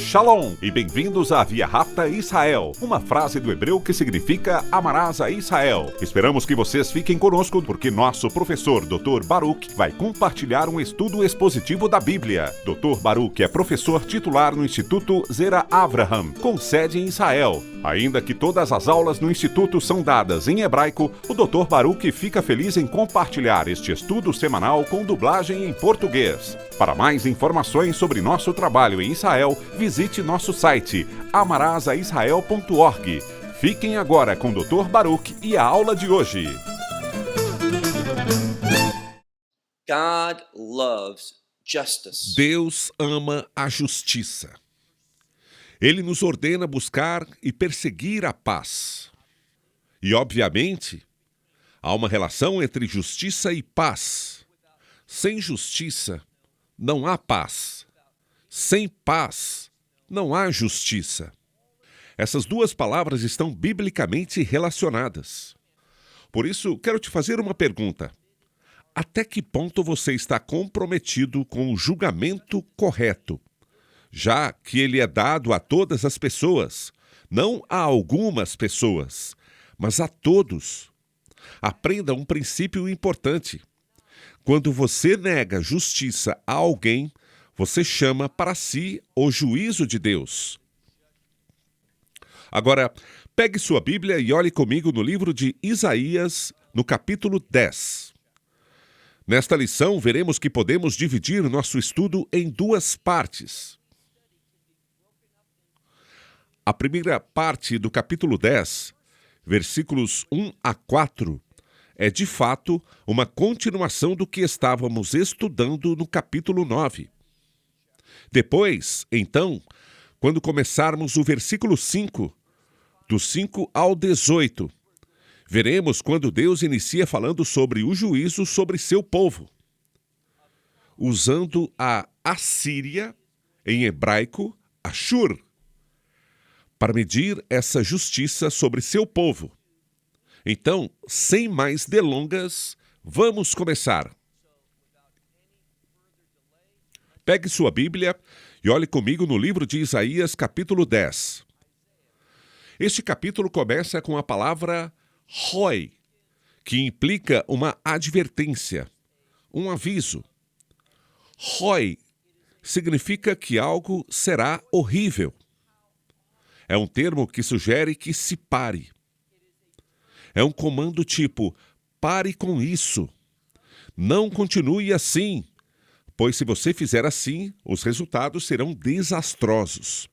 Shalom e bem-vindos à Via Rápida Israel, uma frase do hebreu que significa amarás a Israel. Esperamos que vocês fiquem conosco porque nosso professor Dr. Baruch vai compartilhar um estudo expositivo da Bíblia. Dr. Baruch é professor titular no Instituto Zera Avraham, com sede em Israel. Ainda que todas as aulas no Instituto são dadas em hebraico, o Dr. Baruch fica feliz em compartilhar este estudo semanal com dublagem em português. Para mais informações sobre nosso trabalho em Israel, visite nosso site amarasaisrael.org. Fiquem agora com o Dr. Baruch e a aula de hoje. God loves justice. Deus ama a justiça. Ele nos ordena buscar e perseguir a paz. E, obviamente, há uma relação entre justiça e paz. Sem justiça, não há paz. Sem paz, não há justiça. Essas duas palavras estão biblicamente relacionadas. Por isso, quero te fazer uma pergunta. Até que ponto você está comprometido com o julgamento correto? Já que ele é dado a todas as pessoas, não a algumas pessoas, mas a todos. Aprenda um princípio importante. Quando você nega justiça a alguém, você chama para si o juízo de Deus. Agora, pegue sua Bíblia e olhe comigo no livro de Isaías, no capítulo 10. Nesta lição, veremos que podemos dividir nosso estudo em duas partes. A primeira parte do capítulo 10, versículos 1 a 4, é de fato uma continuação do que estávamos estudando no capítulo 9. Depois, então, quando começarmos o versículo 5, do 5 ao 18, veremos quando Deus inicia falando sobre o juízo sobre seu povo, usando a Assíria, em hebraico, Ashur, para medir essa justiça sobre seu povo. Então, sem mais delongas, vamos começar. Pegue sua Bíblia e olhe comigo no livro de Isaías, capítulo 10. Este capítulo começa com a palavra Roi, que implica uma advertência, um aviso. Roi significa que algo será horrível. É um termo que sugere que se pare. É um comando tipo, pare com isso. Não continue assim, pois se você fizer assim, os resultados serão desastrosos.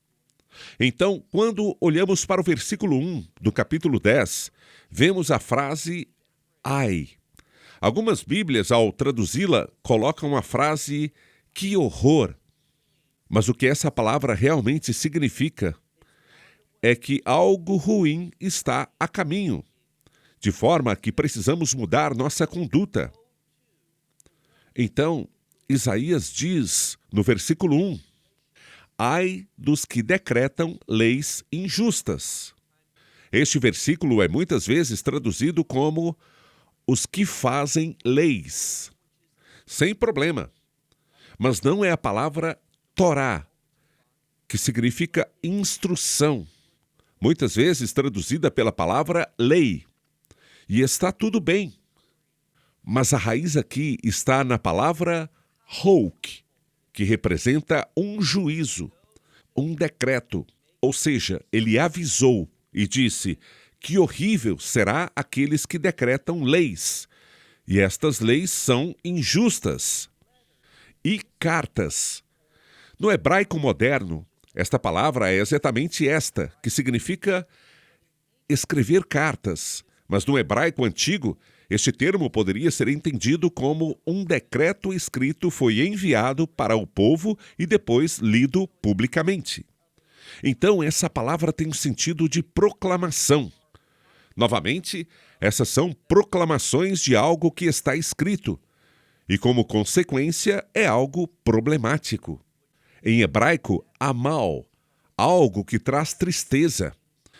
Então, quando olhamos para o versículo 1 do capítulo 10, vemos a frase ai. Algumas Bíblias, ao traduzi-la, colocam a frase que horror. Mas o que essa palavra realmente significa é que algo ruim está a caminho, de forma que precisamos mudar nossa conduta. Então, Isaías diz no versículo 1, ai dos que decretam leis injustas. Este versículo é muitas vezes traduzido como os que fazem leis. Sem problema. Mas não é a palavra Torá, que significa instrução, muitas vezes traduzida pela palavra lei. E está tudo bem. Mas a raiz aqui está na palavra Hok, que representa um juízo, um decreto. Ou seja, ele avisou e disse que horrível será aqueles que decretam leis. E estas leis são injustas. E cartas. No hebraico moderno, esta palavra é exatamente esta, que significa escrever cartas. Mas no hebraico antigo, este termo poderia ser entendido como um decreto escrito foi enviado para o povo e depois lido publicamente. Então, essa palavra tem o sentido de proclamação. Novamente, essas são proclamações de algo que está escrito. E, como consequência, é algo problemático. Em hebraico, amal, algo que traz tristeza.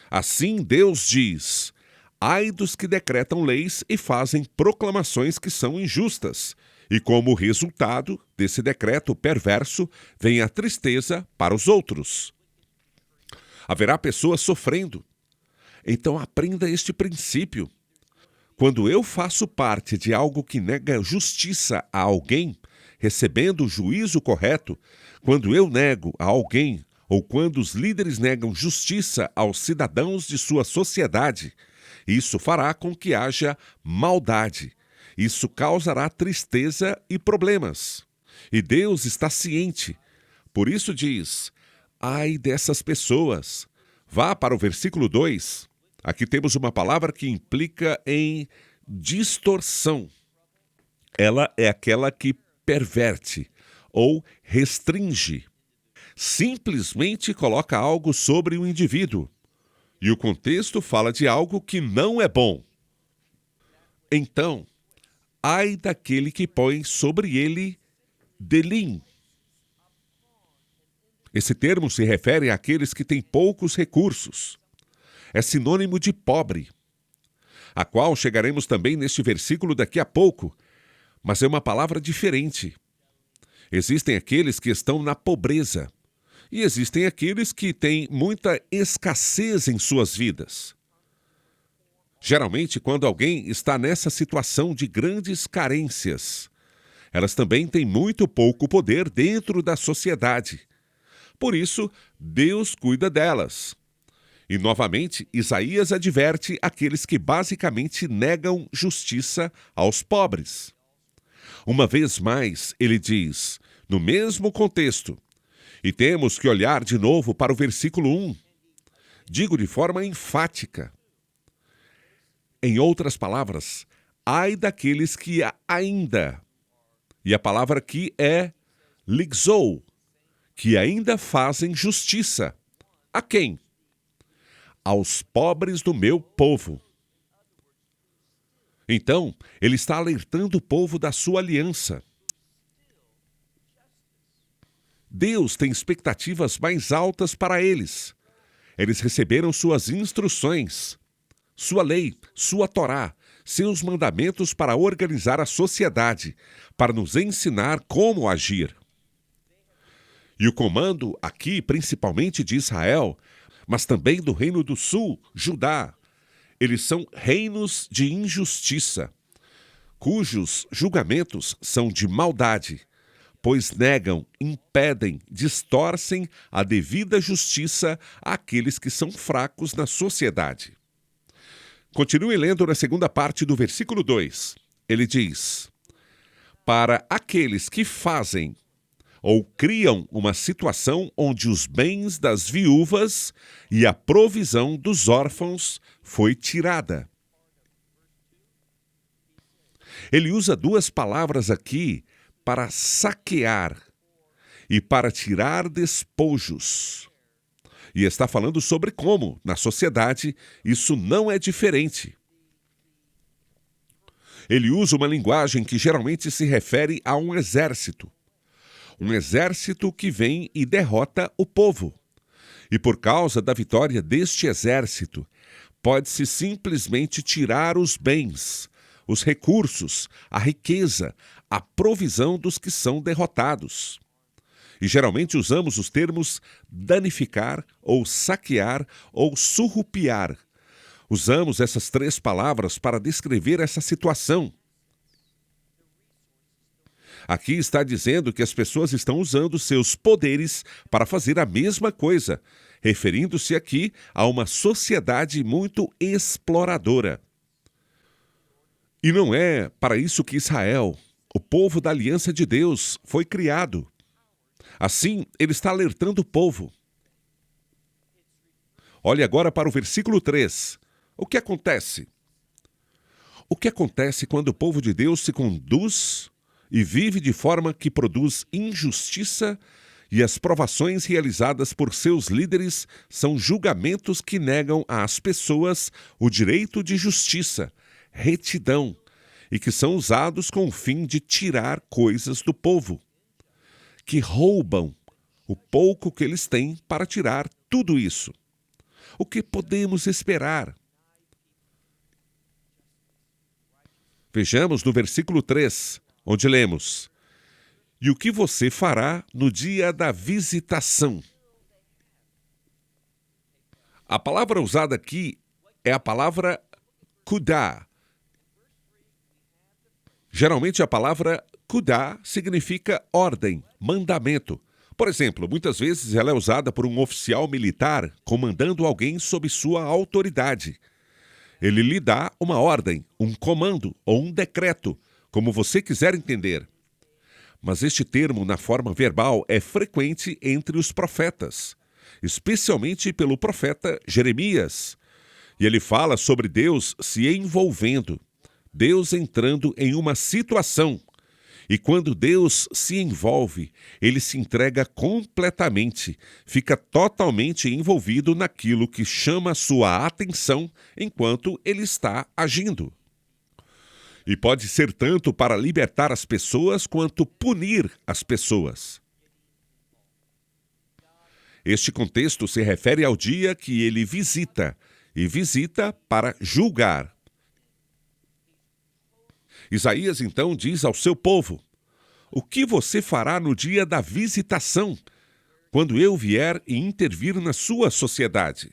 Assim, Deus diz, ai dos que decretam leis e fazem proclamações que são injustas. E como resultado desse decreto perverso, vem a tristeza para os outros. Haverá pessoas sofrendo. Então aprenda este princípio. Quando eu faço parte de algo que nega justiça a alguém, recebendo o juízo correto, quando eu nego a alguém ou quando os líderes negam justiça aos cidadãos de sua sociedade, isso fará com que haja maldade. Isso causará tristeza e problemas. E Deus está ciente. Por isso diz: ai dessas pessoas. Vá para o versículo 2. Aqui temos uma palavra que implica em distorção. Ela é aquela que perverte ou restringe. Simplesmente coloca algo sobre o indivíduo. E o contexto fala de algo que não é bom. Então, ai daquele que põe sobre ele delim. Esse termo se refere àqueles que têm poucos recursos. É sinônimo de pobre, a qual chegaremos também neste versículo daqui a pouco, mas é uma palavra diferente. Existem aqueles que estão na pobreza e existem aqueles que têm muita escassez em suas vidas. Geralmente, quando alguém está nessa situação de grandes carências, elas também têm muito pouco poder dentro da sociedade. Por isso, Deus cuida delas. E, novamente, Isaías adverte aqueles que basicamente negam justiça aos pobres. Uma vez mais, ele diz, no mesmo contexto, e temos que olhar de novo para o versículo 1. Digo de forma enfática. Em outras palavras, ai daqueles que ainda, e a palavra aqui é ligzou, que ainda fazem justiça. A quem? Aos pobres do meu povo. Então, ele está alertando o povo da sua aliança. Deus tem expectativas mais altas para eles. Eles receberam suas instruções, sua lei, sua Torá, seus mandamentos para organizar a sociedade, para nos ensinar como agir. E o comando aqui, principalmente de Israel, mas também do Reino do Sul, Judá, eles são reinos de injustiça, cujos julgamentos são de maldade, pois negam, impedem, distorcem a devida justiça àqueles que são fracos na sociedade. Continue lendo na segunda parte do versículo 2. Ele diz: para aqueles que fazem ou criam uma situação onde os bens das viúvas e a provisão dos órfãos foi tirada. Ele usa duas palavras aqui para saquear e para tirar despojos. E está falando sobre como, na sociedade, isso não é diferente. Ele usa uma linguagem que geralmente se refere a um exército. Um exército que vem e derrota o povo. E por causa da vitória deste exército, pode-se simplesmente tirar os bens, os recursos, a riqueza, a provisão dos que são derrotados. E geralmente usamos os termos danificar, ou saquear, ou surrupiar. Usamos essas três palavras para descrever essa situação. Aqui está dizendo que as pessoas estão usando seus poderes para fazer a mesma coisa, referindo-se aqui a uma sociedade muito exploradora. E não é para isso que Israel, o povo da aliança de Deus, foi criado. Assim, ele está alertando o povo. Olhe agora para o versículo 3. O que acontece? O que acontece quando o povo de Deus se conduz e vive de forma que produz injustiça e as provações realizadas por seus líderes são julgamentos que negam às pessoas o direito de justiça, retidão, e que são usados com o fim de tirar coisas do povo, que roubam o pouco que eles têm para tirar tudo isso. O que podemos esperar? Vejamos no versículo 3, onde lemos: e o que você fará no dia da visitação? A palavra usada aqui é a palavra kudá. Geralmente a palavra kudá significa ordem, mandamento. Por exemplo, muitas vezes ela é usada por um oficial militar comandando alguém sob sua autoridade. Ele lhe dá uma ordem, um comando ou um decreto, como você quiser entender. Mas este termo, na forma verbal, é frequente entre os profetas, especialmente pelo profeta Jeremias. E ele fala sobre Deus se envolvendo, Deus entrando em uma situação. E quando Deus se envolve, ele se entrega completamente, fica totalmente envolvido naquilo que chama sua atenção enquanto ele está agindo. E pode ser tanto para libertar as pessoas quanto punir as pessoas. Este contexto se refere ao dia que ele visita, e visita para julgar. Isaías então diz ao seu povo: o que você fará no dia da visitação, quando eu vier e intervir na sua sociedade?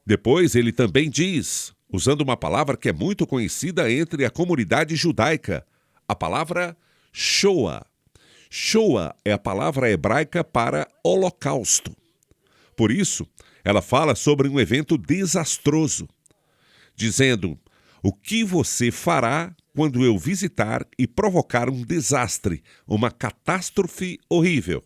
Depois ele também diz, usando uma palavra que é muito conhecida entre a comunidade judaica, a palavra Shoah. Shoah é a palavra hebraica para holocausto. Por isso, ela fala sobre um evento desastroso, dizendo: o que você fará quando eu visitar e provocar um desastre, uma catástrofe horrível?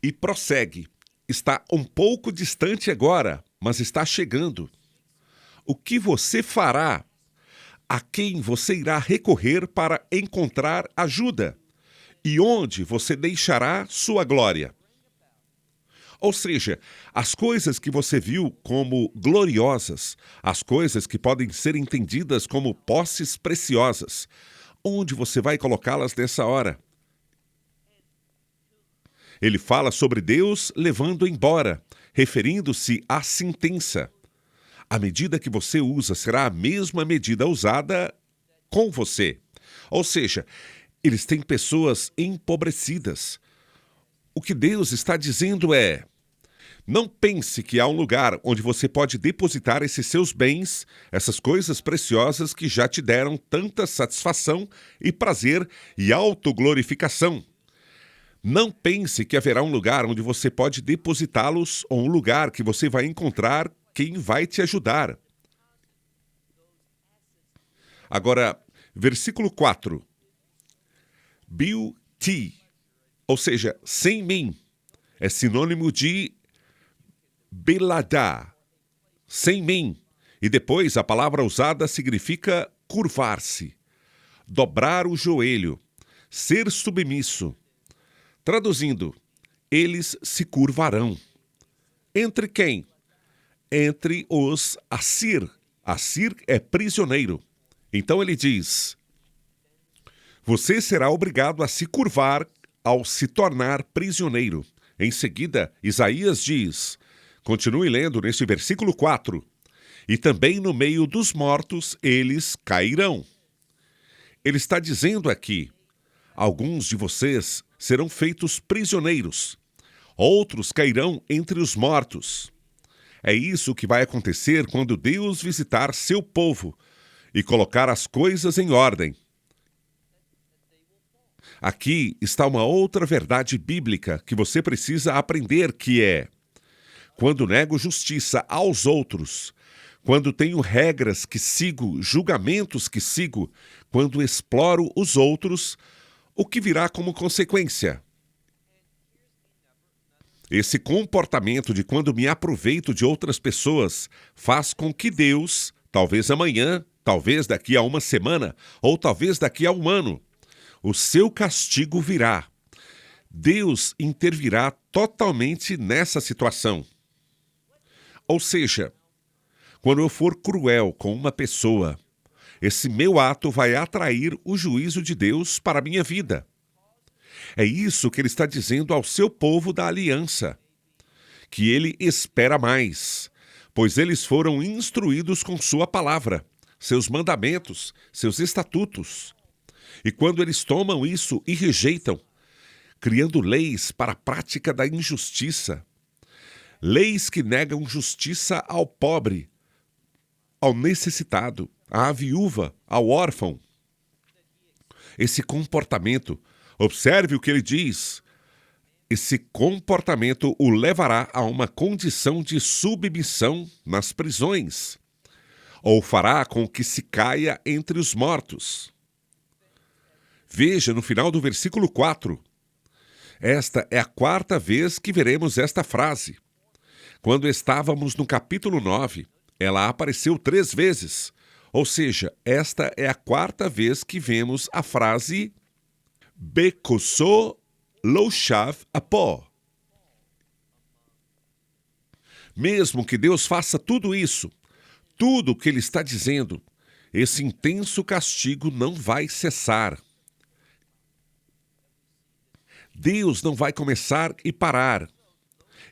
E prossegue. Está um pouco distante agora, mas está chegando. O que você fará? A quem você irá recorrer para encontrar ajuda? E onde você deixará sua glória? Ou seja, as coisas que você viu como gloriosas, as coisas que podem ser entendidas como posses preciosas, onde você vai colocá-las nessa hora? Ele fala sobre Deus levando embora, referindo-se à sentença. A medida que você usa será a mesma medida usada com você. Ou seja, eles têm pessoas empobrecidas. O que Deus está dizendo é: não pense que há um lugar onde você pode depositar esses seus bens, essas coisas preciosas que já te deram tanta satisfação e prazer e autoglorificação. Não pense que haverá um lugar onde você pode depositá-los ou um lugar que você vai encontrar quem vai te ajudar. Agora, versículo 4. Bilti, ou seja, sem mim, é sinônimo de beladá, sem mim. E depois a palavra usada significa curvar-se, dobrar o joelho, ser submisso. Traduzindo, eles se curvarão. Entre quem? Entre os Assir. Assir é prisioneiro. Então ele diz: você será obrigado a se curvar ao se tornar prisioneiro. Em seguida, Isaías diz, continue lendo neste versículo 4, e também no meio dos mortos eles cairão. Ele está dizendo aqui, alguns de vocês serão feitos prisioneiros, outros cairão entre os mortos. É isso que vai acontecer quando Deus visitar seu povo e colocar as coisas em ordem. Aqui está uma outra verdade bíblica que você precisa aprender, que é: quando nego justiça aos outros, quando tenho regras que sigo, julgamentos que sigo, quando exploro os outros, o que virá como consequência? Esse comportamento de quando me aproveito de outras pessoas faz com que Deus, talvez amanhã, talvez daqui a uma semana, ou talvez daqui a um ano, o seu castigo virá. Deus intervirá totalmente nessa situação. Ou seja, quando eu for cruel com uma pessoa, esse meu ato vai atrair o juízo de Deus para a minha vida. É isso que ele está dizendo ao seu povo da aliança, que ele espera mais, pois eles foram instruídos com sua palavra, seus mandamentos, seus estatutos. E quando eles tomam isso e rejeitam, criando leis para a prática da injustiça, leis que negam justiça ao pobre, ao necessitado, à viúva, ao órfão. Esse comportamento, observe o que ele diz, esse comportamento o levará a uma condição de submissão nas prisões, ou fará com que se caia entre os mortos. Veja no final do versículo 4. Esta é a quarta vez que veremos esta frase. Quando estávamos no capítulo 9, ela apareceu 3 vezes. Ou seja, esta é a quarta vez que vemos a frase Bekoso lo shav apo. Mesmo que Deus faça tudo isso, tudo o que Ele está dizendo, esse intenso castigo não vai cessar. Deus não vai começar e parar.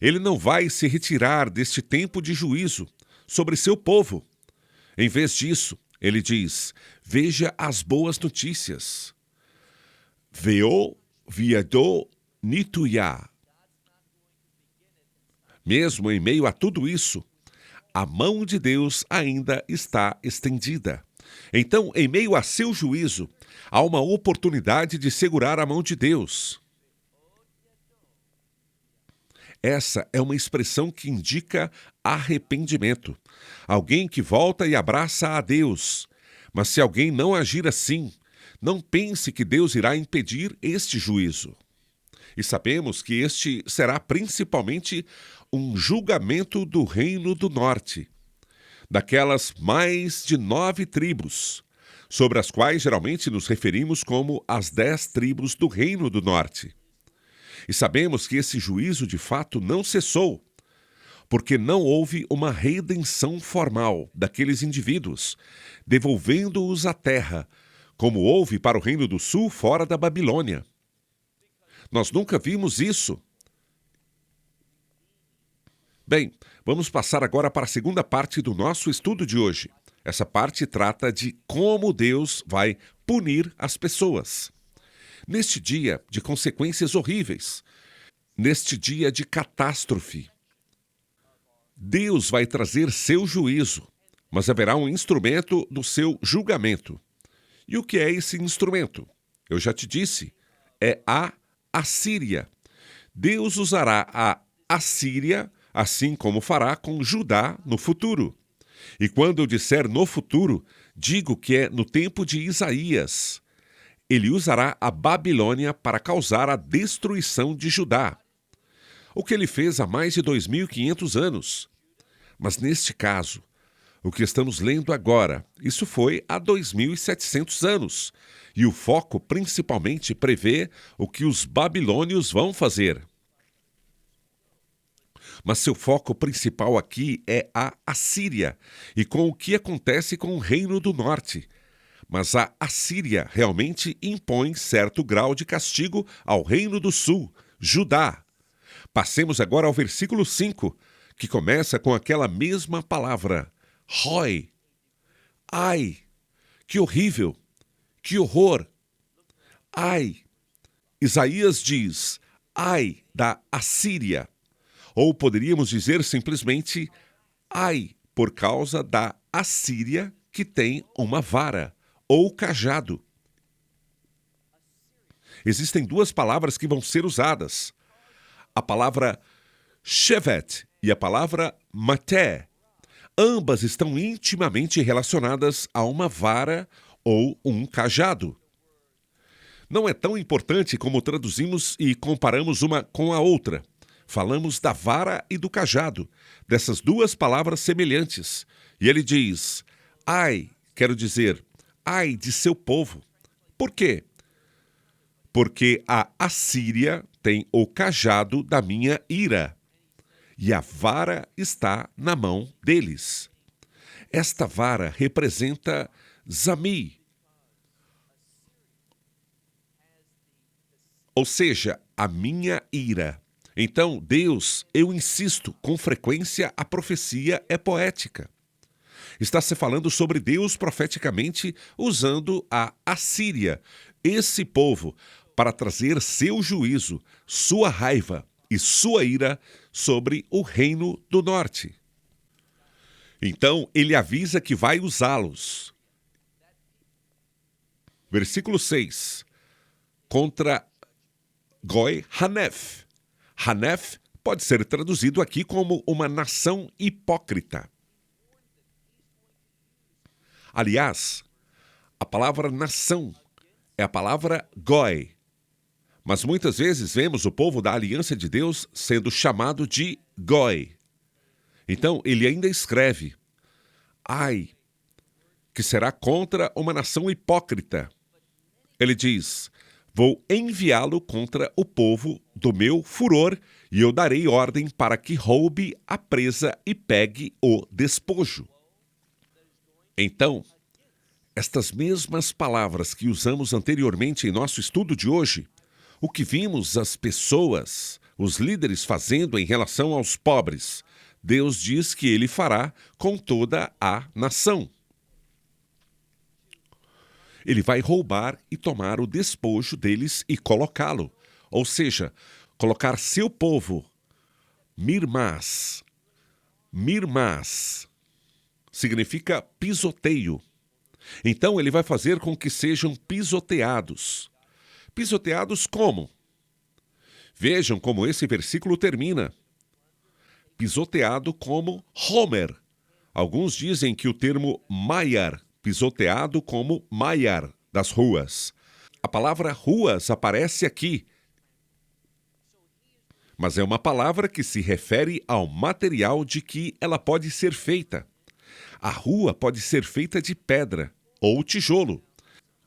Ele não vai se retirar deste tempo de juízo sobre seu povo. Em vez disso, ele diz, veja as boas notícias. Veo viado nituya. Mesmo em meio a tudo isso, a mão de Deus ainda está estendida. Então, em meio a seu juízo, há uma oportunidade de segurar a mão de Deus. Essa é uma expressão que indica arrependimento. Alguém que volta e abraça a Deus. Mas se alguém não agir assim, não pense que Deus irá impedir este juízo. E sabemos que este será principalmente um julgamento do Reino do Norte, daquelas mais de 9 tribos, sobre as quais geralmente nos referimos como as 10 tribos do Reino do Norte. E sabemos que esse juízo de fato não cessou, porque não houve uma redenção formal daqueles indivíduos, devolvendo-os à terra, como houve para o Reino do Sul fora da Babilônia. Nós nunca vimos isso. Bem, vamos passar agora para a segunda parte do nosso estudo de hoje. Essa parte trata de como Deus vai punir as pessoas. Neste dia de consequências horríveis, neste dia de catástrofe, Deus vai trazer seu juízo, mas haverá um instrumento do seu julgamento. E o que é esse instrumento? Eu já te disse, é a Assíria. Deus usará a Assíria, assim como fará com Judá no futuro. E quando eu disser no futuro, digo que é no tempo de Isaías. Ele usará a Babilônia para causar a destruição de Judá. O que ele fez há mais de 2.500 anos. Mas neste caso, o que estamos lendo agora, isso foi há 2.700 anos. E o foco principalmente prevê o que os babilônios vão fazer. Mas seu foco principal aqui é a Assíria e com o que acontece com o Reino do Norte. Mas a Assíria realmente impõe certo grau de castigo ao Reino do Sul, Judá. Passemos agora ao versículo 5, que começa com aquela mesma palavra, Roi. Ai, que horrível, que horror. Ai. Isaías diz, ai da Assíria. Ou poderíamos dizer simplesmente, ai, por causa da Assíria que tem uma vara ou cajado. Existem 2 palavras que vão ser usadas. A palavra shevet e a palavra maté. Ambas estão intimamente relacionadas a uma vara ou um cajado. Não é tão importante como traduzimos e comparamos uma com a outra. Falamos da vara e do cajado, dessas 2 palavras semelhantes. E ele diz, ai, quero dizer, ai de seu povo. Por quê? Porque a Assíria tem o cajado da minha ira, e a vara está na mão deles. Esta vara representa Zami, ou seja, a minha ira. Então, Deus, eu insisto, com frequência a profecia é poética. Está se falando sobre Deus profeticamente usando a Assíria, esse povo, para trazer seu juízo, sua raiva e sua ira sobre o reino do norte. Então, ele avisa que vai usá-los. Versículo 6. Contra Goi Hanef. Hanef pode ser traduzido aqui como uma nação hipócrita. Aliás, a palavra nação é a palavra Goi. Mas muitas vezes vemos o povo da aliança de Deus sendo chamado de Goi. Então, ele ainda escreve: ai, que será contra uma nação hipócrita. Ele diz: vou enviá-lo contra o povo do meu furor, e eu darei ordem para que roube a presa e pegue o despojo. Então, estas mesmas palavras que usamos anteriormente em nosso estudo de hoje, o que vimos as pessoas, os líderes fazendo em relação aos pobres, Deus diz que ele fará com toda a nação. Ele vai roubar e tomar o despojo deles e colocá-lo, ou seja, colocar seu povo, mirmás. Mirmás significa pisoteio. Então ele vai fazer com que sejam pisoteados. Pisoteados como? Vejam como esse versículo termina. Pisoteado como Homer. Alguns dizem que o termo Maiar, pisoteado como Maiar, das ruas. A palavra ruas aparece aqui, mas é uma palavra que se refere ao material de que ela pode ser feita. A rua pode ser feita de pedra ou tijolo.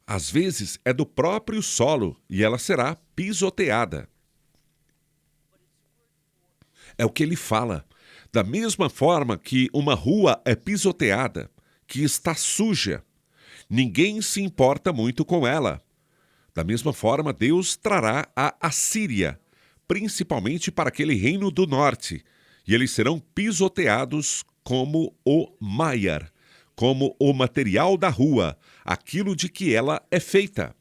Às vezes é do próprio solo e ela será pisoteada. É o que ele fala. Da mesma forma que uma rua é pisoteada, que está suja, ninguém se importa muito com ela. Da mesma forma, Deus trará a Assíria, principalmente para aquele reino do norte, e eles serão pisoteados como o Maiar, como o material da rua, aquilo de que ela é feita.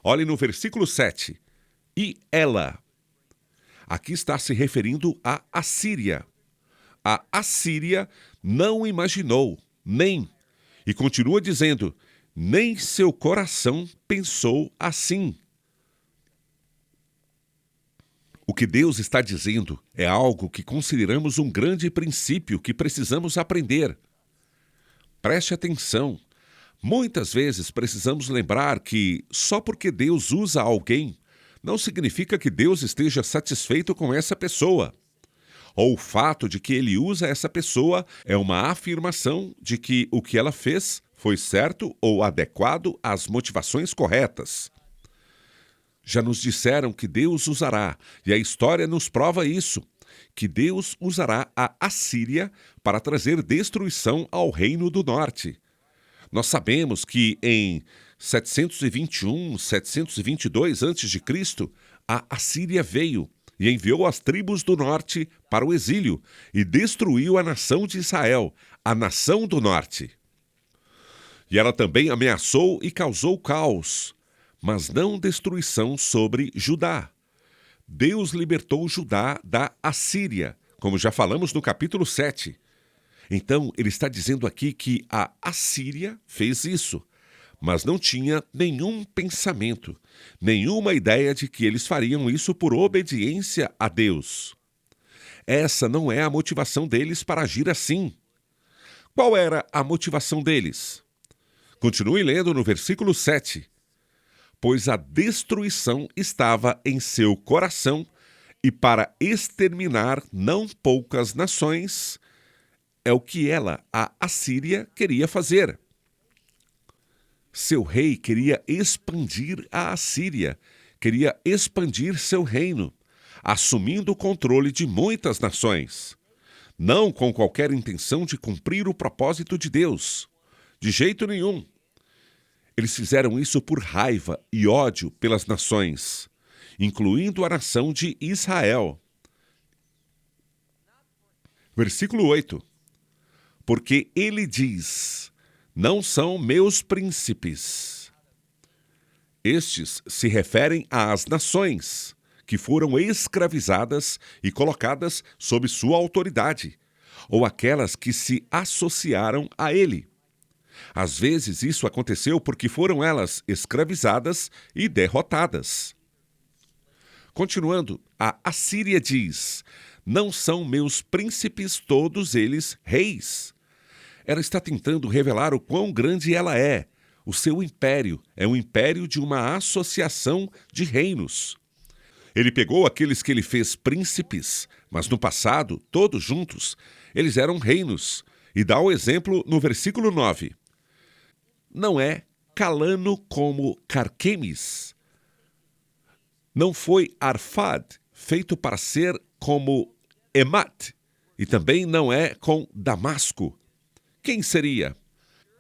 Olhe no versículo 7. E ela. Aqui está se referindo à Assíria. A Assíria não imaginou, e continua dizendo, nem seu coração pensou assim. O que Deus está dizendo é algo que consideramos um grande princípio que precisamos aprender. Preste atenção. Muitas vezes precisamos lembrar que só porque Deus usa alguém, não significa que Deus esteja satisfeito com essa pessoa. Ou o fato de que ele usa essa pessoa é uma afirmação de que o que ela fez foi certo ou adequado às motivações corretas. Já nos disseram que Deus usará, e a história nos prova isso, que Deus usará a Assíria para trazer destruição ao reino do norte. Nós sabemos que em 721, 722 a.C., a Assíria veio e enviou as tribos do norte para o exílio e destruiu a nação de Israel, a nação do norte. E ela também ameaçou e causou caos, mas não destruição sobre Judá. Deus libertou Judá da Assíria, como já falamos no capítulo 7. Então, ele está dizendo aqui que a Assíria fez isso, mas não tinha nenhum pensamento, nenhuma ideia de que eles fariam isso por obediência a Deus. Essa não é a motivação deles para agir assim. Qual era a motivação deles? Continue lendo no versículo 7. Pois a destruição estava em seu coração, e para exterminar não poucas nações, é o que ela, a Assíria, queria fazer. Seu rei queria expandir a Assíria, queria expandir seu reino, assumindo o controle de muitas nações. Não com qualquer intenção de cumprir o propósito de Deus. De jeito nenhum. Eles fizeram isso por raiva e ódio pelas nações, incluindo a nação de Israel. Versículo 8. Porque ele diz, não são meus príncipes. Estes se referem às nações que foram escravizadas e colocadas sob sua autoridade, ou aquelas que se associaram a ele. Às vezes isso aconteceu porque foram elas escravizadas e derrotadas. Continuando, a Assíria diz: não são meus príncipes todos eles reis? Ela está tentando revelar o quão grande ela é. O seu império é um império de uma associação de reinos. Ele pegou aqueles que ele fez príncipes, mas no passado, todos juntos, eles eram reinos. E dá o exemplo no versículo 9. Não é Calano como Carquemis. Não foi Arfad, feito para ser como Emat. E também não é com Damasco. Quem seria?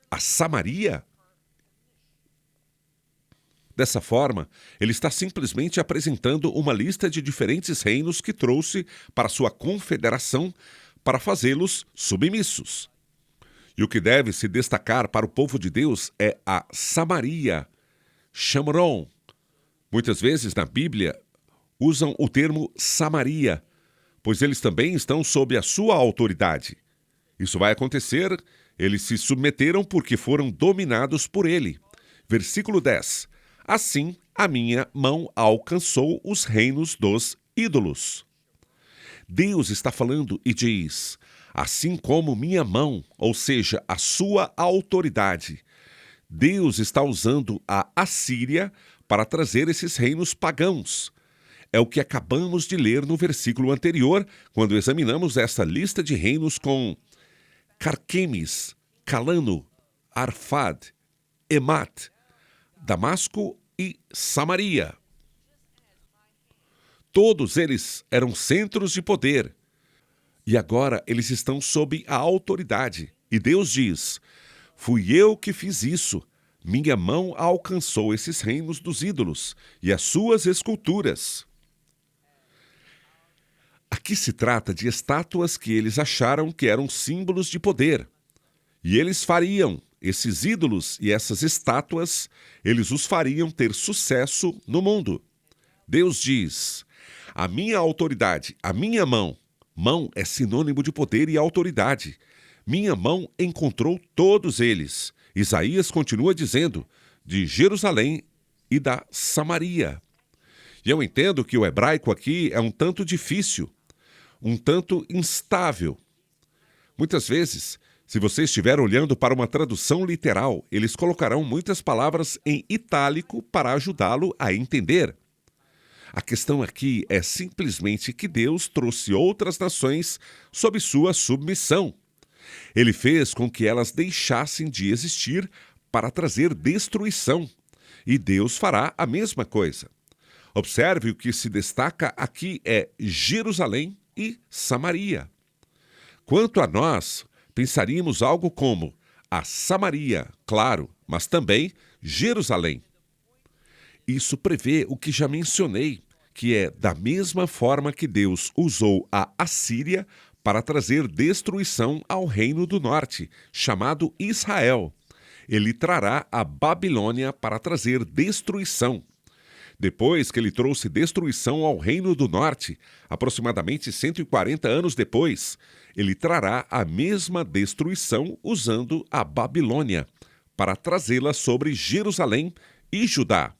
A Samaria? Dessa forma, ele está simplesmente apresentando uma lista de diferentes reinos que trouxe para sua confederação para fazê-los submissos. E o que deve se destacar para o povo de Deus é a Samaria, Shamron. Muitas vezes na Bíblia usam o termo Samaria, pois eles também estão sob a sua autoridade. Isso vai acontecer, eles se submeteram porque foram dominados por ele. Versículo 10. Assim, a minha mão alcançou os reinos dos ídolos. Deus está falando e diz: assim como minha mão, ou seja, a sua autoridade. Deus está usando a Assíria para trazer esses reinos pagãos. É o que acabamos de ler no versículo anterior, quando examinamos essa lista de reinos com Carquemis, Calano, Arfad, Emat, Damasco e Samaria. Todos eles eram centros de poder. E agora eles estão sob a autoridade. E Deus diz: fui eu que fiz isso. Minha mão alcançou esses reinos dos ídolos e as suas esculturas. Aqui se trata de estátuas que eles acharam que eram símbolos de poder. E eles fariam, esses ídolos e essas estátuas, eles os fariam ter sucesso no mundo. Deus diz: a minha autoridade, a minha mão. Mão é sinônimo de poder e autoridade. Minha mão encontrou todos eles. Isaías continua dizendo, de Jerusalém e da Samaria. E eu entendo que o hebraico aqui é um tanto difícil, um tanto instável. Muitas vezes, se você estiver olhando para uma tradução literal, eles colocarão muitas palavras em itálico para ajudá-lo a entender. A questão aqui é simplesmente que Deus trouxe outras nações sob sua submissão. Ele fez com que elas deixassem de existir para trazer destruição. E Deus fará a mesma coisa. Observe o que se destaca aqui é Jerusalém e Samaria. Quanto a nós, pensaríamos algo como a Samaria, claro, mas também Jerusalém. Isso prevê o que já mencionei, que é da mesma forma que Deus usou a Assíria para trazer destruição ao reino do norte, chamado Israel. Ele trará a Babilônia para trazer destruição. Depois que ele trouxe destruição ao reino do norte, aproximadamente 140 anos depois, ele trará a mesma destruição usando a Babilônia, para trazê-la sobre Jerusalém e Judá.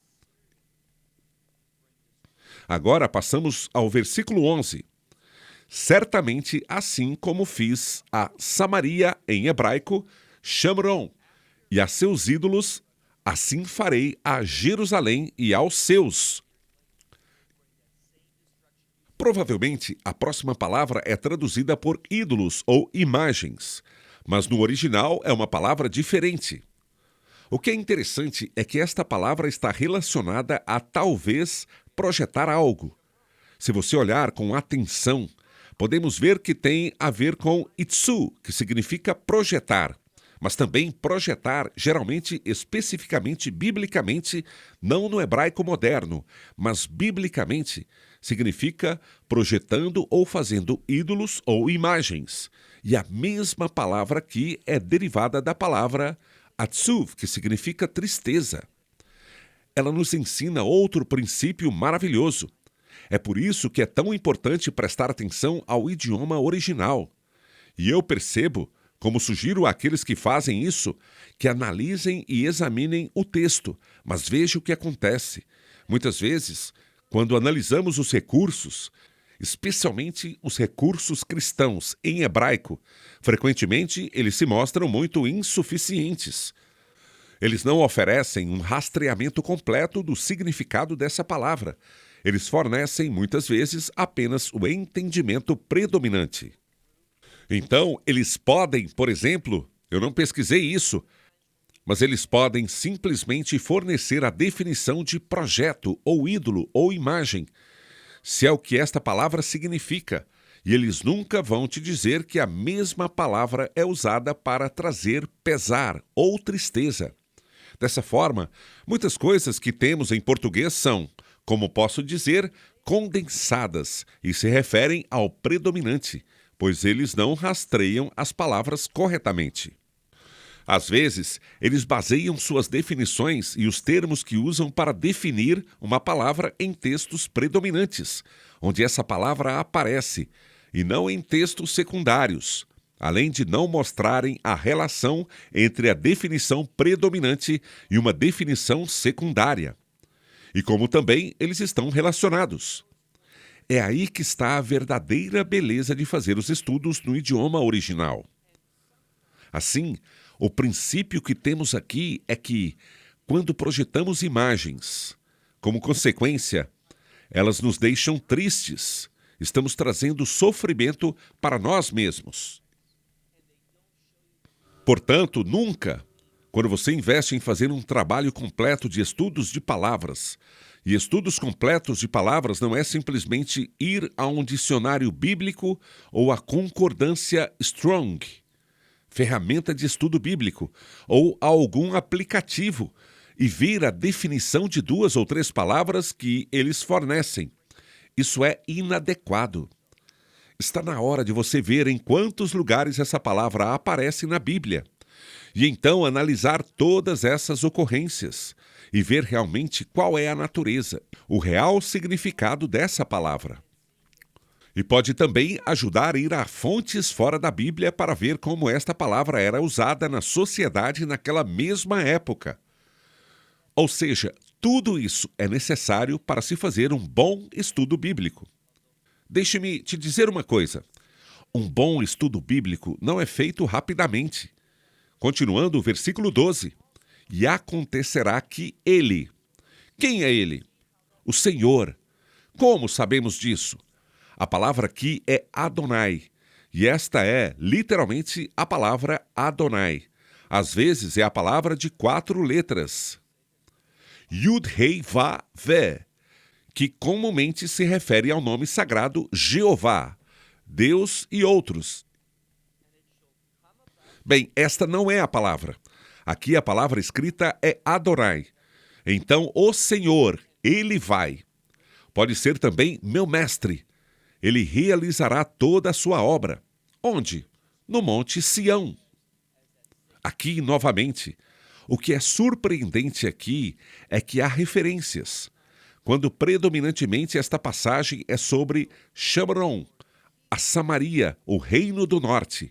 Agora passamos ao versículo 11. Certamente assim como fiz a Samaria em hebraico, Shamron, e a seus ídolos, assim farei a Jerusalém e aos seus. Provavelmente, a próxima palavra é traduzida por ídolos ou imagens, mas no original é uma palavra diferente. O que é interessante é que esta palavra está relacionada a talvez projetar algo. Se você olhar com atenção, podemos ver que tem a ver com itsu, que significa projetar. Mas também projetar, geralmente, especificamente, biblicamente, não no hebraico moderno, mas biblicamente, significa projetando ou fazendo ídolos ou imagens. E a mesma palavra aqui é derivada da palavra atsuv, que significa tristeza. ela nos ensina outro princípio maravilhoso. É por isso que é tão importante prestar atenção ao idioma original. E eu percebo, como sugiro àqueles que fazem isso, que analisem e examinem o texto, mas veja o que acontece. Muitas vezes, quando analisamos os recursos, especialmente os recursos cristãos em hebraico, frequentemente eles se mostram muito insuficientes. Eles não oferecem um rastreamento completo do significado dessa palavra. Eles fornecem, muitas vezes, apenas o entendimento predominante. Então, eles podem, por exemplo, eu não pesquisei isso, mas eles podem simplesmente fornecer a definição de projeto, ou ídolo, ou imagem, se é o que esta palavra significa, e eles nunca vão te dizer que a mesma palavra é usada para trazer pesar ou tristeza. Dessa forma, muitas coisas que temos em português são, como posso dizer, condensadas e se referem ao predominante, pois eles não rastreiam as palavras corretamente. Às vezes, eles baseiam suas definições e os termos que usam para definir uma palavra em textos predominantes, onde essa palavra aparece, e não em textos secundários, além de não mostrarem a relação entre a definição predominante e uma definição secundária. E como também eles estão relacionados. É aí que está a verdadeira beleza de fazer os estudos no idioma original. Assim, o princípio que temos aqui é que, quando projetamos imagens, como consequência, elas nos deixam tristes, estamos trazendo sofrimento para nós mesmos. Portanto, nunca, quando você investe em fazer um trabalho completo de estudos de palavras, e estudos completos de palavras não é simplesmente ir a um dicionário bíblico ou a concordância Strong, ferramenta de estudo bíblico, ou a algum aplicativo, e ver a definição de 2 ou 3 palavras que eles fornecem. Isso é inadequado. Está na hora de você ver em quantos lugares essa palavra aparece na Bíblia, e então analisar todas essas ocorrências e ver realmente qual é a natureza, o real significado dessa palavra. E pode também ajudar a ir a fontes fora da Bíblia para ver como esta palavra era usada na sociedade naquela mesma época. Ou seja, tudo isso é necessário para se fazer um bom estudo bíblico. Deixe-me te dizer uma coisa. Um bom estudo bíblico não é feito rapidamente. Continuando o versículo 12. E acontecerá que ele... Quem é ele? O Senhor. Como sabemos disso? A palavra aqui é Adonai. E esta é, literalmente, a palavra Adonai. Às vezes é a palavra de 4 letras. Yud, Rei, Vá, Vé, que comumente se refere ao nome sagrado Jeová, Deus e outros. Bem, esta não é a palavra. Aqui a palavra escrita é Adonai. Então, o Senhor, ele vai. Pode ser também meu mestre. Ele realizará toda a sua obra. Onde? No Monte Sião. Aqui, novamente, o que é surpreendente aqui é que há referências, quando predominantemente esta passagem é sobre Shomron, a Samaria, o reino do norte,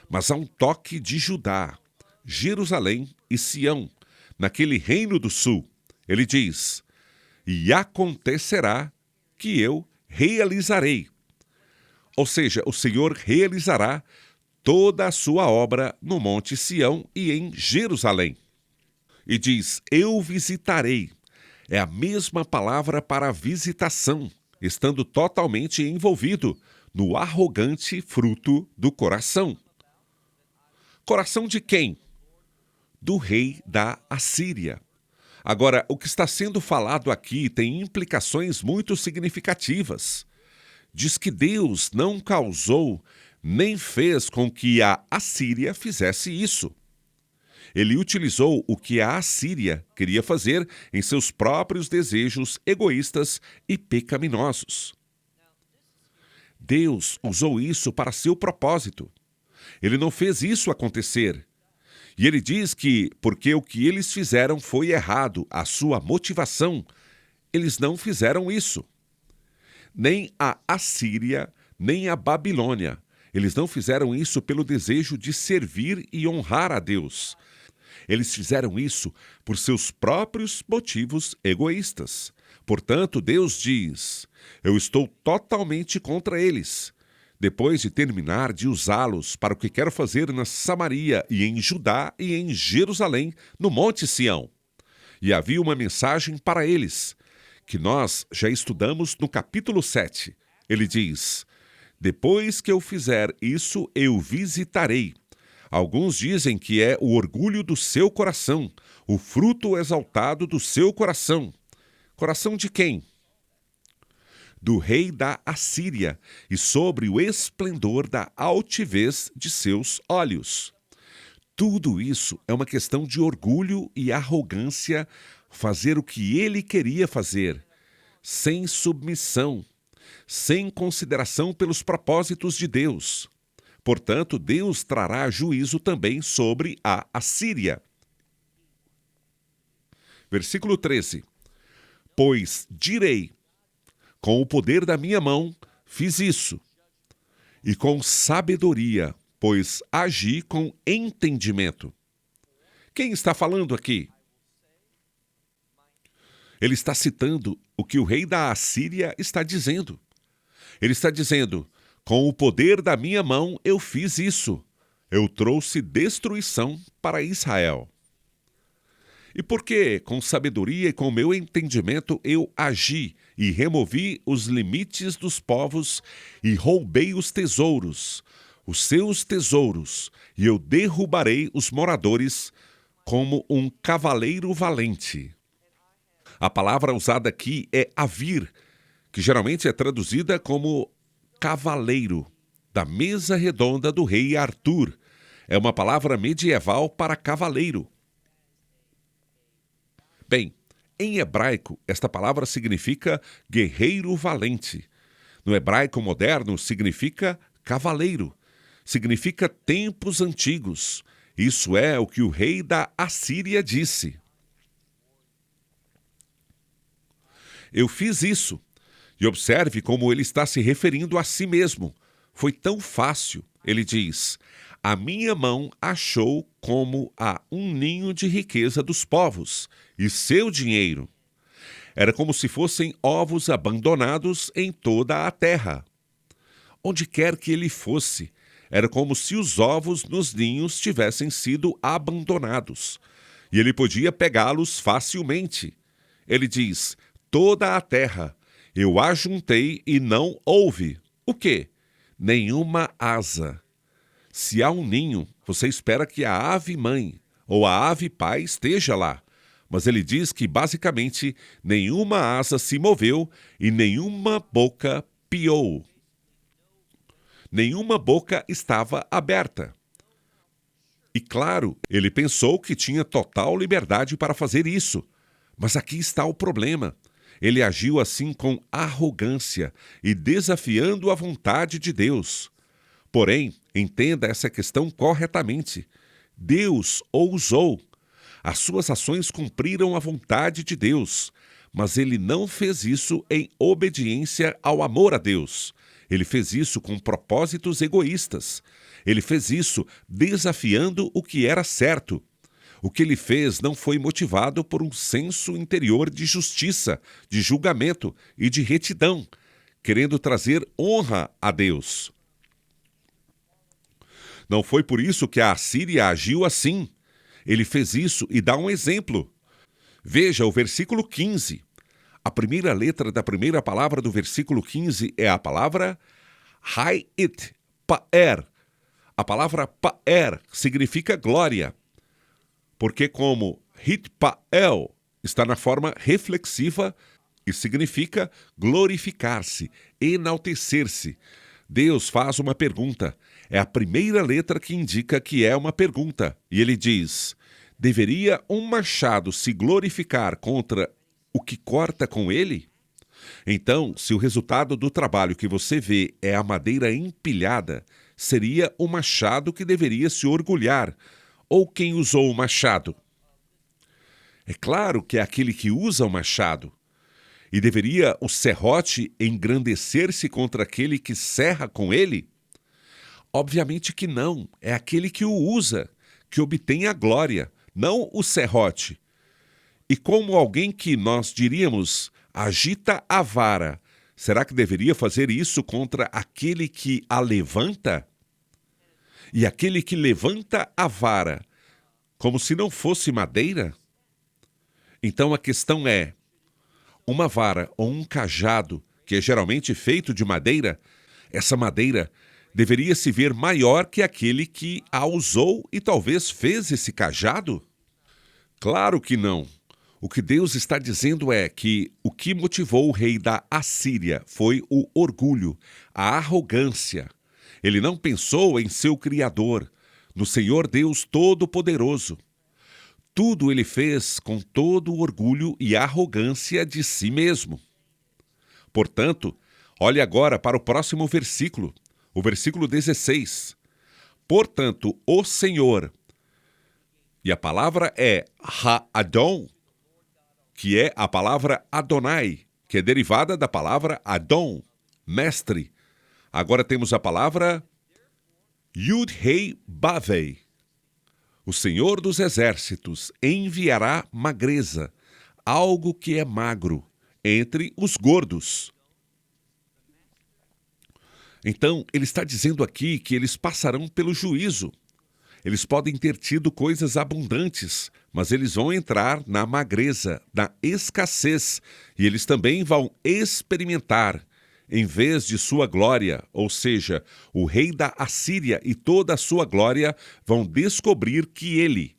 mas há um toque de Judá, Jerusalém e Sião, naquele reino do sul. Ele diz, e acontecerá que eu realizarei. Ou seja, o Senhor realizará toda a sua obra no Monte Sião e em Jerusalém. E diz, eu visitarei. É a mesma palavra para visitação, estando totalmente envolvido no arrogante fruto do coração. Coração de quem? Do rei da Assíria. Agora, o que está sendo falado aqui tem implicações muito significativas. Diz que Deus não causou nem fez com que a Assíria fizesse isso. Ele utilizou o que a Assíria queria fazer em seus próprios desejos egoístas e pecaminosos. Deus usou isso para seu propósito. Ele não fez isso acontecer. E ele diz que, porque o que eles fizeram foi errado, a sua motivação, eles não fizeram isso. Nem a Assíria, nem a Babilônia. Eles não fizeram isso pelo desejo de servir e honrar a Deus. Eles fizeram isso por seus próprios motivos egoístas. Portanto, Deus diz: eu estou totalmente contra eles. Depois de terminar de usá-los para o que quero fazer na Samaria e em Judá e em Jerusalém, no Monte Sião. E havia uma mensagem para eles, que nós já estudamos no capítulo 7. Ele diz: depois que eu fizer isso, eu visitarei. Alguns dizem que é o orgulho do seu coração, o fruto exaltado do seu coração. Coração de quem? Do rei da Assíria, e sobre o esplendor da altivez de seus olhos. Tudo isso é uma questão de orgulho e arrogância, fazer o que ele queria fazer, sem submissão, sem consideração pelos propósitos de Deus. Portanto, Deus trará juízo também sobre a Assíria. Versículo 13. Pois direi, com o poder da minha mão fiz isso, e com sabedoria, pois agi com entendimento. Quem está falando aqui? Ele está citando o que o rei da Assíria está dizendo. Ele está dizendo: com o poder da minha mão eu fiz isso. Eu trouxe destruição para Israel. E por que, com sabedoria e com meu entendimento, eu agi e removi os limites dos povos e roubei os tesouros, os seus tesouros, e eu derrubarei os moradores como um cavaleiro valente. A palavra usada aqui é avir, que geralmente é traduzida como cavaleiro, da mesa redonda do rei Artur. É uma palavra medieval para cavaleiro. Bem, em hebraico, esta palavra significa guerreiro valente. No hebraico moderno, significa cavaleiro. Significa tempos antigos. Isso é o que o rei da Assíria disse. Eu fiz isso. E observe como ele está se referindo a si mesmo. Foi tão fácil. Ele diz: a minha mão achou como a um ninho de riqueza dos povos, e seu dinheiro. Era como se fossem ovos abandonados em toda a terra. Onde quer que ele fosse, era como se os ovos nos ninhos tivessem sido abandonados, e ele podia pegá-los facilmente. Ele diz: toda a terra, eu ajuntei e não houve. O quê? Nenhuma asa. Se há um ninho, você espera que a ave-mãe ou a ave-pai esteja lá. Mas ele diz que, basicamente, nenhuma asa se moveu e nenhuma boca piou. Nenhuma boca estava aberta. E claro, ele pensou que tinha total liberdade para fazer isso. Mas aqui está o problema. Ele agiu assim com arrogância e desafiando a vontade de Deus. Porém, entenda essa questão corretamente. Deus o usou. As suas ações cumpriram a vontade de Deus, mas ele não fez isso em obediência ao amor a Deus. Ele fez isso com propósitos egoístas. Ele fez isso desafiando o que era certo. O que ele fez não foi motivado por um senso interior de justiça, de julgamento e de retidão, querendo trazer honra a Deus. Não foi por isso que a Assíria agiu assim. Ele fez isso e dá um exemplo. Veja o versículo 15. A primeira letra da primeira palavra do versículo 15 é a palavra Ha'it, Pa'er. A palavra Pa'er significa glória, porque como Hitpael está na forma reflexiva e significa glorificar-se, enaltecer-se. Deus faz uma pergunta. É a primeira letra que indica que é uma pergunta. E ele diz: deveria um machado se glorificar contra o que corta com ele? Então, se o resultado do trabalho que você vê é a madeira empilhada, seria o machado que deveria se orgulhar, ou quem usou o machado? É claro que é aquele que usa o machado. E deveria o serrote engrandecer-se contra aquele que serra com ele? Obviamente que não. É aquele que o usa, que obtém a glória, não o serrote. E como alguém que nós diríamos agita a vara, será que deveria fazer isso contra aquele que a levanta? E aquele que levanta a vara, como se não fosse madeira? Então a questão é, uma vara ou um cajado, que é geralmente feito de madeira, essa madeira deveria se ver maior que aquele que a usou e talvez fez esse cajado? Claro que não. O que Deus está dizendo é que o que motivou o rei da Assíria foi o orgulho, a arrogância. Ele não pensou em seu Criador, no Senhor Deus Todo-Poderoso. Tudo ele fez com todo o orgulho e arrogância de si mesmo. Portanto, olhe agora para o próximo versículo, o versículo 16. Portanto, o Senhor, e a palavra é Ha-Adon, que é a palavra Adonai, que é derivada da palavra Adon, mestre. Agora temos a palavra Yud-Hei-Bavei. O Senhor dos Exércitos enviará magreza, algo que é magro, entre os gordos. Então, ele está dizendo aqui que eles passarão pelo juízo. Eles podem ter tido coisas abundantes, mas eles vão entrar na magreza, na escassez, e eles também vão experimentar, em vez de sua glória, ou seja, o rei da Assíria e toda a sua glória vão descobrir que ele,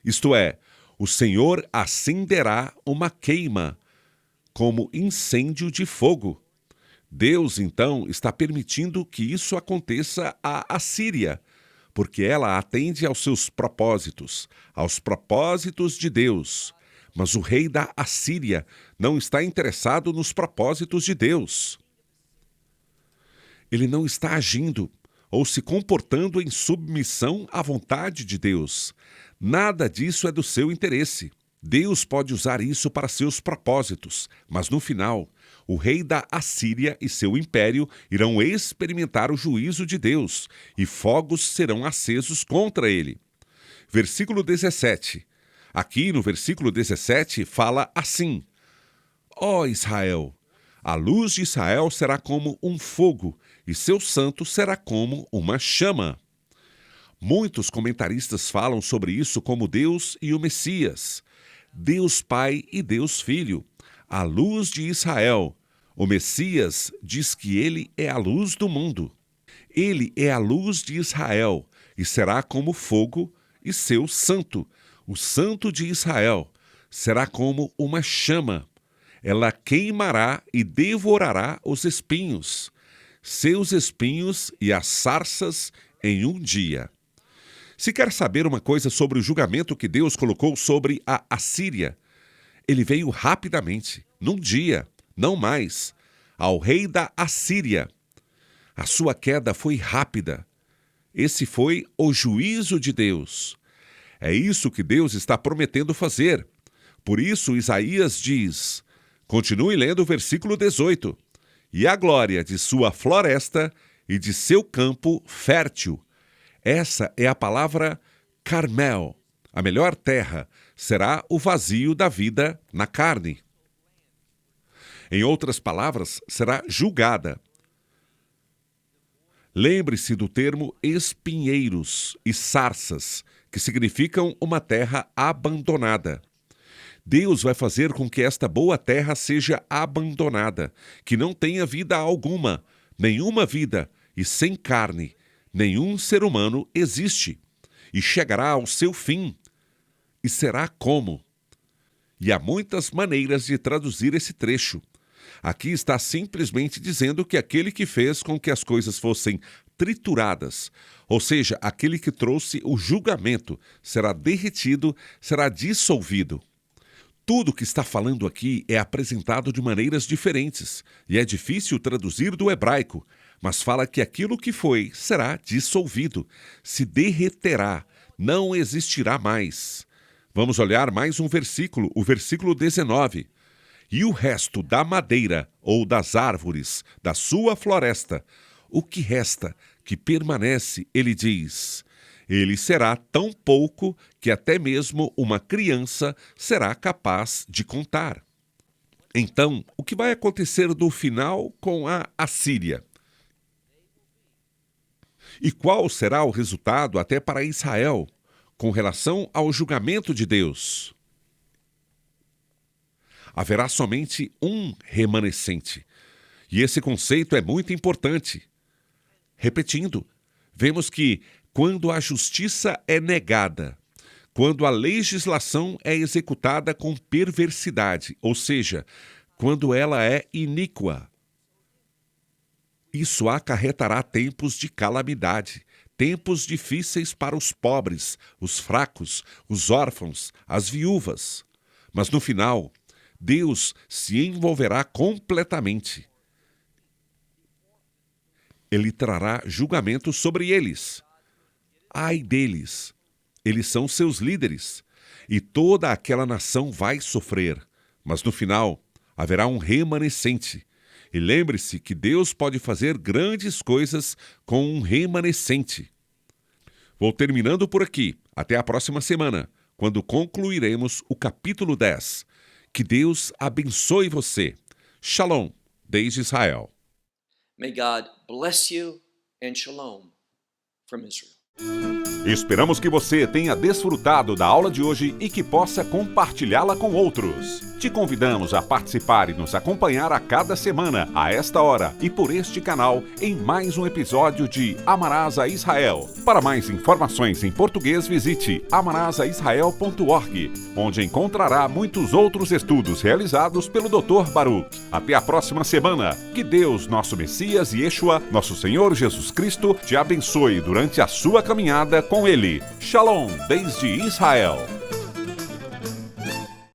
isto é, o Senhor acenderá uma queima, como incêndio de fogo. Deus, então, está permitindo que isso aconteça à Assíria, porque ela atende aos seus propósitos, aos propósitos de Deus. Mas o rei da Assíria não está interessado nos propósitos de Deus. Ele não está agindo ou se comportando em submissão à vontade de Deus. Nada disso é do seu interesse. Deus pode usar isso para seus propósitos, mas no final, o rei da Assíria e seu império irão experimentar o juízo de Deus, e fogos serão acesos contra ele. Versículo 17. Aqui no versículo 17 fala assim: Ó Israel, a luz de Israel será como um fogo, e seu santo será como uma chama. Muitos comentaristas falam sobre isso como Deus e o Messias, Deus Pai e Deus Filho, a luz de Israel. O Messias diz que ele é a luz do mundo. Ele é a luz de Israel e será como fogo, e seu santo, o santo de Israel, será como uma chama. Ela queimará e devorará os espinhos, seus espinhos e as sarças em um dia. Se quer saber uma coisa sobre o julgamento que Deus colocou sobre a Assíria, ele veio rapidamente, num dia, não mais, ao rei da Assíria. A sua queda foi rápida. Esse foi o juízo de Deus. É isso que Deus está prometendo fazer. Por isso, Isaías diz, continue lendo o versículo 18, e a glória de sua floresta e de seu campo fértil. Essa é a palavra Carmel. A melhor terra será o vazio da vida na carne. Em outras palavras, será julgada. Lembre-se do termo espinheiros e sarças, que significam uma terra abandonada. Deus vai fazer com que esta boa terra seja abandonada, que não tenha vida alguma, nenhuma vida, e sem carne, nenhum ser humano existe, e chegará ao seu fim. E será como? E há muitas maneiras de traduzir esse trecho. Aqui está simplesmente dizendo que aquele que fez com que as coisas fossem trituradas, ou seja, aquele que trouxe o julgamento, será derretido, será dissolvido. Tudo que está falando aqui é apresentado de maneiras diferentes, e é difícil traduzir do hebraico, mas fala que aquilo que foi será dissolvido, se derreterá, não existirá mais. Vamos olhar mais um versículo, o versículo 19. E o resto da madeira ou das árvores da sua floresta, o que resta, que permanece, ele diz, ele será tão pouco que até mesmo uma criança será capaz de contar. Então, o que vai acontecer no final com a Assíria? E qual será o resultado até para Israel com relação ao julgamento de Deus? Haverá somente um remanescente. E esse conceito é muito importante. Repetindo, vemos que quando a justiça é negada, quando a legislação é executada com perversidade, ou seja, quando ela é iníqua, isso acarretará tempos de calamidade, tempos difíceis para os pobres, os fracos, os órfãos, as viúvas. Mas no final, Deus se envolverá completamente. Ele trará julgamento sobre eles. Ai deles! Eles são seus líderes. E toda aquela nação vai sofrer. Mas no final, haverá um remanescente. E lembre-se que Deus pode fazer grandes coisas com um remanescente. Vou terminando por aqui. Até a próxima semana, quando concluiremos o capítulo 10. Que Deus abençoe você. Shalom, desde Israel. May God bless you and shalom from Israel. Esperamos que você tenha desfrutado da aula de hoje e que possa compartilhá-la com outros. Te convidamos a participar e nos acompanhar a cada semana, a esta hora e por este canal, em mais um episódio de Amarás a Israel. Para mais informações em português, visite amarasaisrael.org, onde encontrará muitos outros estudos realizados pelo Dr. Baruch. Até a próxima semana. Que Deus, nosso Messias e Yeshua, nosso Senhor Jesus Cristo, te abençoe durante a sua caminhada com Ele. Shalom, desde Israel.